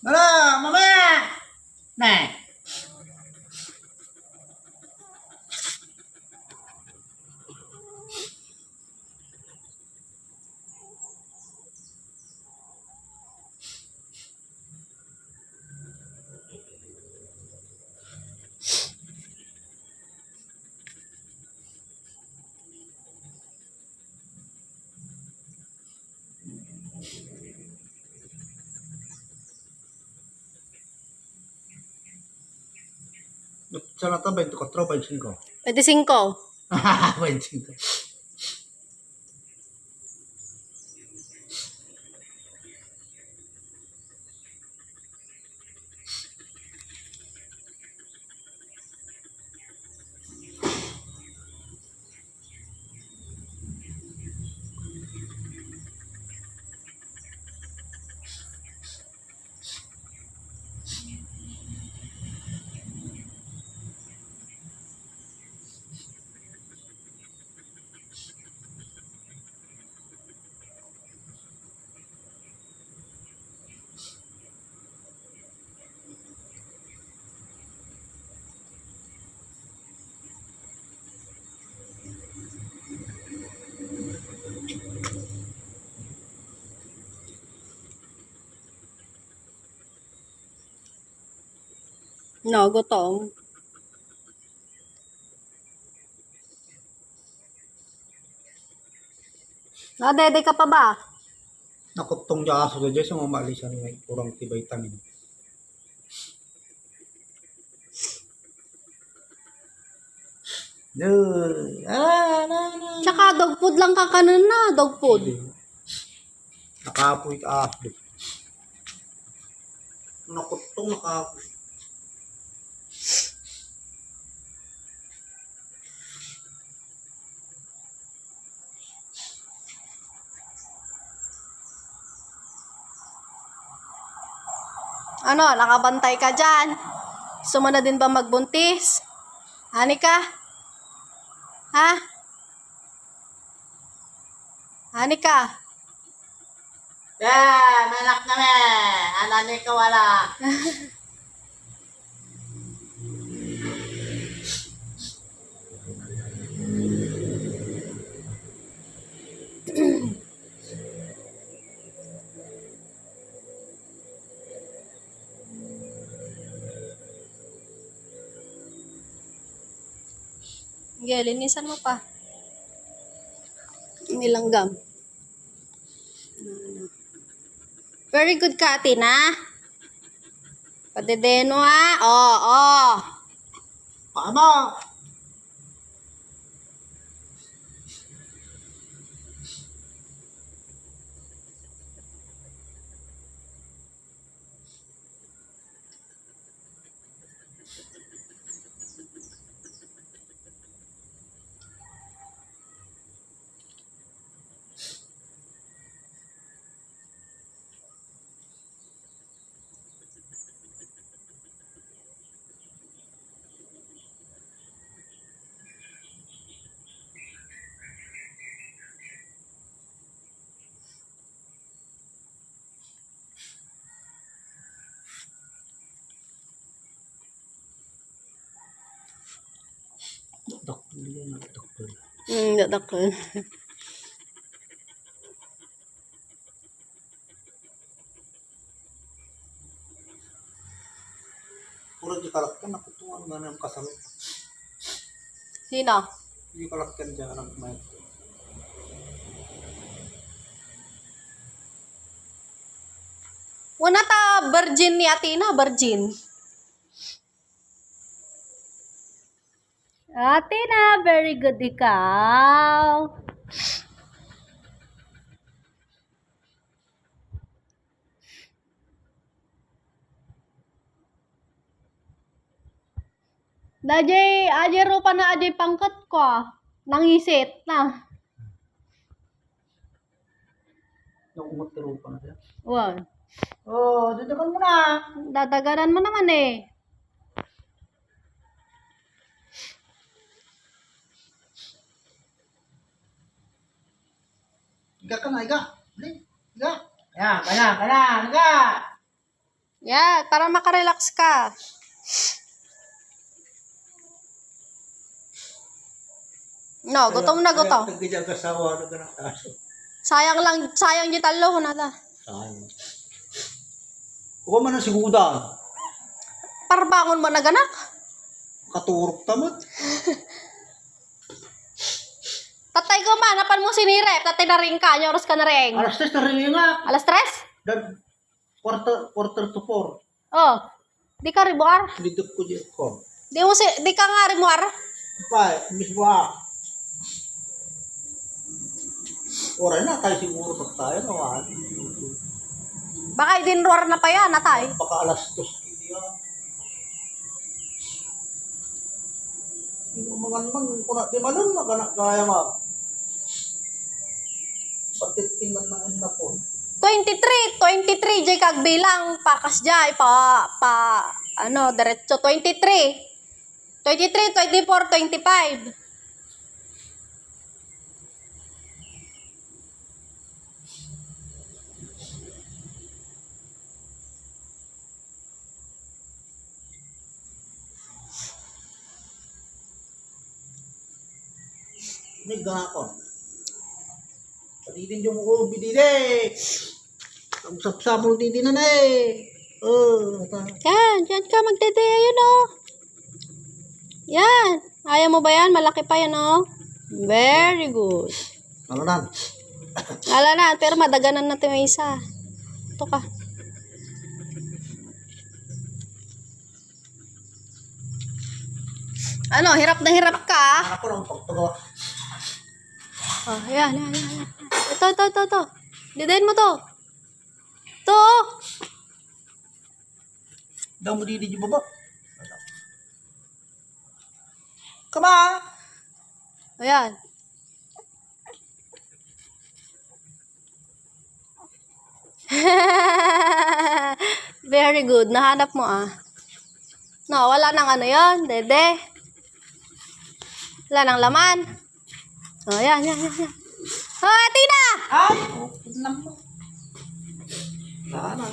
Wala, mamaya! Na. Sa nata 24, 25. 25. Ah, 25. No, gutom. Dede ka pa ba? Nakutong dyan aso dyan sa umalis sa may kurang vitamin. No. Tsaka dog food lang ka kanon na, dog food. Nakapoy ka aso. Nakutong nakapoy. Ano, nakabantay ka dyan? Gusto mo na din ba magbuntis? Hani ka? Ha? Hani ka? Malak na me. Anani ka wala. Sige, linisan mo pa. Nilanggam. Very good ka, Tina. Padedeno ha. Oo. Paano? Doktor yan, doktor. Dadakon. Puro di kalakkan, nakutungan nga ng kasalo. Sino? Di kalakkan dyan ang kumain. Wala ta virgin ni Atina, virgin. Atina, very good ikaw. Dajay, aje rupa na aje pangkat ko. Nangisit na. Nakumagtiro pa na siya. Wow. Oh, dadakan mo na. Dadagaran mo naman eh. Iga ka na, iga. Iga. Yan, kaya, iga. Yan, para makarelax ka. No, gutom na gutom. Nagkijang kasawa na ganang aso. Sayang di talo na ta. Sayang. Huwag man ang sigudan. Parbangon mo na ganak. Katurok tamad. Tatay ko man, napan mo sinirep. Tatay na rin ka, oras ka na rin. Alas 3 na rin nga. Alas 3? Dan, quarter to 4. Oh, di ka ribuar? Lidot ko dyan ko. Di ka nga ribuar? Pa, miss ba? Oray na tayo siguro pag tayo naman. Baka idinruar na pa yan, natay. Baka alas 2 kaya. Yung mga naman, kung natin malam, naganak kaya ma. Patitingan na ang napon. 23 jay kag bilang pakas jay diretso 23, 24, 25. Ini gakon. Paditin yung mo bidide. Ang sapsapol didi na eh. Yan, dyan ka magdede, ayun o. Yan. Ayaw mo ba yan? Malaki pa yan o. Very good. Alanan. Wala na, pero madaganan natin may isa. Ito ka. Ano, hirap na hirap ka? Ako lang pagpagawa. Oh, yan. Ito. Didayin mo to. Ito. Daw mo didi yung baba. Kama. Ayan. Very good. Nahanap mo ah. No, wala nang ano yon, dede. Wala nang laman. Oh, yan. Oh, Tina! Ay! Naman. Sana.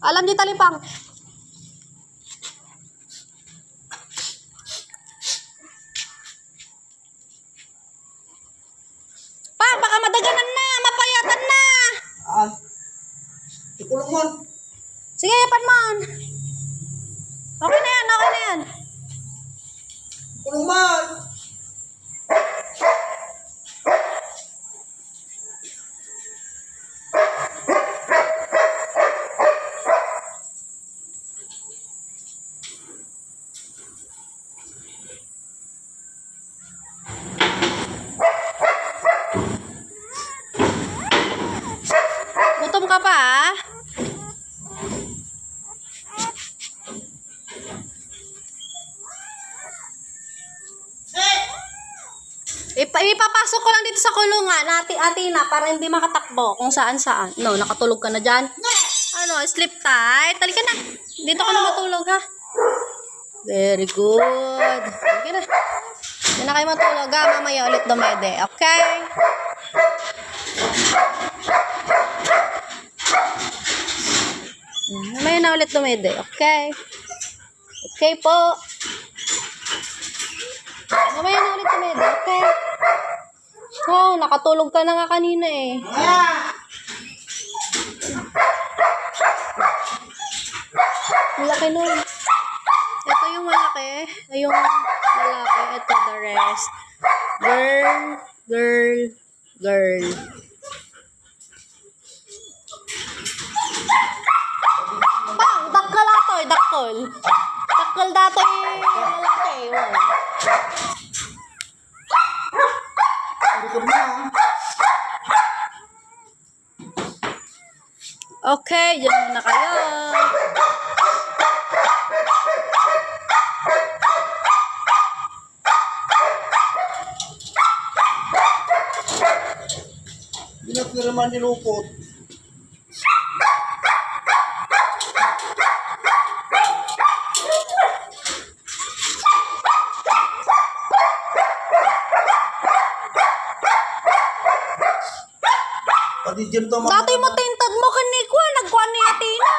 Alam di talipang. Pa, baka madaganan na, mapayatan na. Ikulong mo. Sige, yapan mo. Okay na yan. Ikulong mo. Gutom ka pa, ah? Ipapasok ko lang dito sa kulungan, Atina, para hindi makatakbo kung saan-saan. No, nakatulog ka na dyan. Ano, sleep tight. Talika na. Dito ka na matulog, ha? Very good. Sige na. Hindi na kayo matulog, ha? Mamaya ulit dumede. Okay? Mamaya na ulit dumede. Okay? Okay po. Mamaya na ulit dumede. Okay? Oh, nakatulog ka na nga kanina eh. Malaki nun. Ito yung malaki. Yung lalaki. Ito the rest. Girl. Bang! Dakal atoy. Dakal. Dakal datoy lalaki. Wow. Okay, dyan muna kayo. Pinapiraman nilupot. Pati dyan to mga... Dati mo tintad mo kaniko. Nagkuhan ni Atina.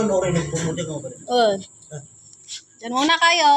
naman, okay, nagpumuti ko. Oh. Diyan muna kayo.